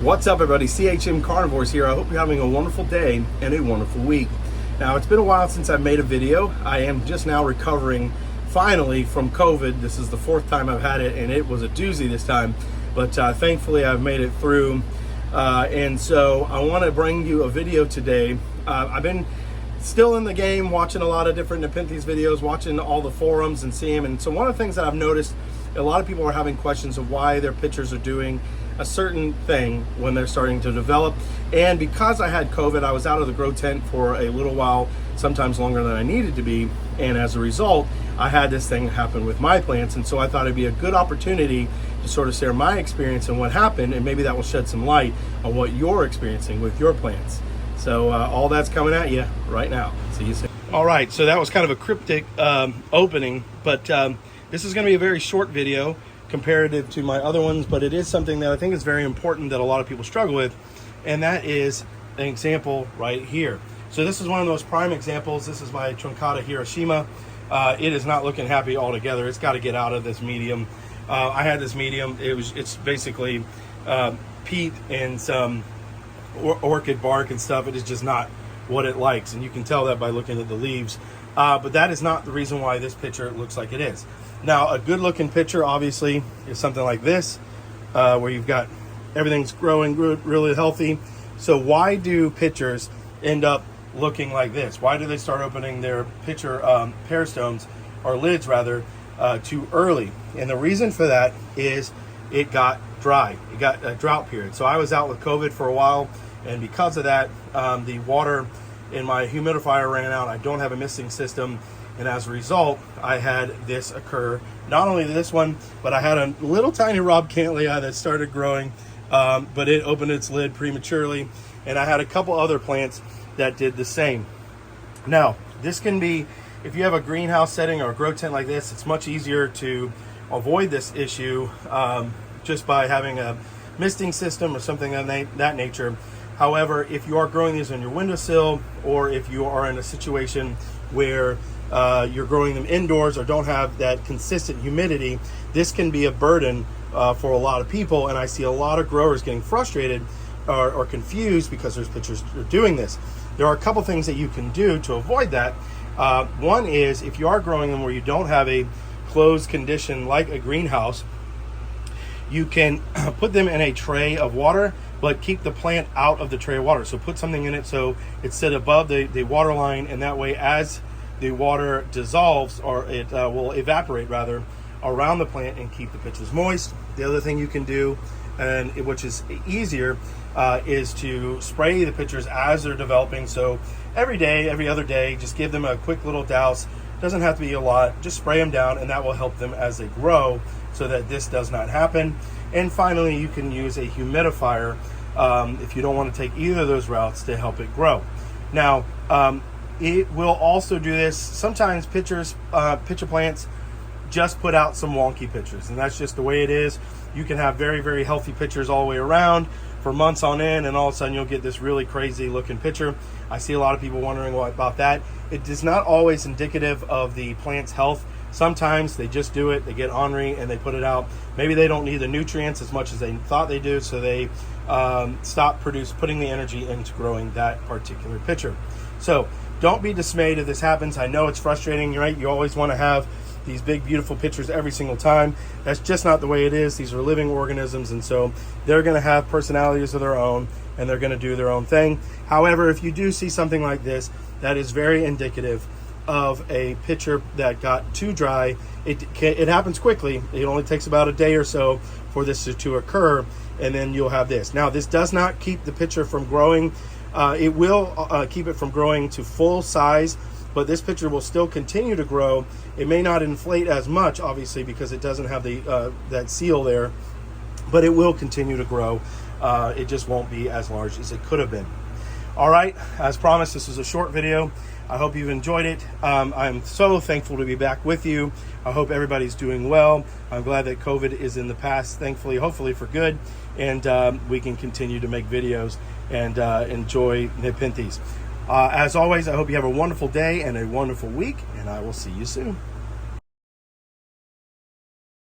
What's up, everybody? CHM Carnivores here. I hope you're having a wonderful day and a wonderful week. Now, it's been a while since I've made a video. I am just now recovering finally from COVID. This is the fourth time I've had it, and it was a doozy this time, but thankfully I've made it through. And so I want to bring you a video today. I've been still in the game, watching a lot of different Nepenthes videos, watching all the forums and seeing them. And so one of the things that I've noticed, a lot of people are having questions of why their pitchers are doing a certain thing when they're starting to develop. And because I had COVID, I was out of the grow tent for a little while, sometimes longer than I needed to be. And as a result, I had this thing happen with my plants. And so I thought it'd be a good opportunity to sort of share my experience and what happened, and maybe that will shed some light on what you're experiencing with your plants. So all that's coming at you right now. See you soon. All right, so that was kind of a cryptic opening, but this is going to be a very short video comparative to my other ones, but it is something that I think is very important that a lot of people struggle with, and that is an example right here. So this is one of those prime examples. This is my truncata Hiroshima. It is not looking happy altogether. It's got to get out of this medium. I had this medium. It's basically peat and some orchid bark and stuff. It is just not what it likes, and you can tell that by looking at the leaves. But that is not the reason why this picture looks like it is. Now, a good looking picture obviously is something like this, where you've got everything's growing really healthy. So why do pictures end up looking like this? Why do they start opening their picture peristomes, or lids rather, too early? And the reason for that is it got dry. It got a drought period. So I was out with COVID for a while, and because of that, the water in my humidifier ran out. I don't have a misting system, and as a result, I had this occur. Not only this one, but I had a little tiny Rob Cantley that started growing, but it opened its lid prematurely, and I had a couple other plants that did the same. Now, this can be, if you have a greenhouse setting or a grow tent like this, it's much easier to avoid this issue just by having a misting system or something of that nature. However, if you are growing these on your windowsill, or if you are in a situation where you're growing them indoors or don't have that consistent humidity, this can be a burden for a lot of people. And I see a lot of growers getting frustrated or confused because there's pitchers are doing this. There are a couple things that you can do to avoid that. One is, if you are growing them where you don't have a closed condition like a greenhouse, you can put them in a tray of water, but keep the plant out of the tray of water. So put something in it so it's set above the water line, and that way as the water dissolves, or it will evaporate rather, around the plant and keep the pitchers moist. The other thing you can do, and which is easier, is to spray the pitchers as they're developing. So every day, every other day, just give them a quick little douse. Doesn't have to be a lot, just spray them down, and that will help them as they grow so that this does not happen. And finally, you can use a humidifier if you don't want to take either of those routes to help it grow. Now, it will also do this. Sometimes pitcher plants just put out some wonky pitchers, and that's just the way it is. You can have very, very healthy pitchers all the way around for months on end, and all of a sudden you'll get this really crazy looking pitcher. I see a lot of people wondering about that. It is not always indicative of the plant's health. Sometimes they just do it, they get ornery, and they put it out. Maybe they don't need the nutrients as much as they thought they do, so they stop putting the energy into growing that particular pitcher. So don't be dismayed if this happens. I know it's frustrating, right? You always want to have these big, beautiful pitchers every single time. That's just not the way it is. These are living organisms, and so they're going to have personalities of their own, and they're going to do their own thing. However, if you do see something like this, that is very indicative of a pitcher that got too dry. It happens quickly. It only takes about a day or so for this to occur, and then you'll have this. Now, this does not keep the pitcher from growing. It will keep it from growing to full size, but this pitcher will still continue to grow. It may not inflate as much, obviously, because it doesn't have the that seal there, but it will continue to grow. It just won't be as large as it could have been. All right, as promised, this is a short video. I hope you've enjoyed it. I'm so thankful to be back with you. I hope everybody's doing well. I'm glad that COVID is in the past, thankfully, hopefully for good, and we can continue to make videos and enjoy Nepenthes. As always, I hope you have a wonderful day and a wonderful week, and I will see you soon.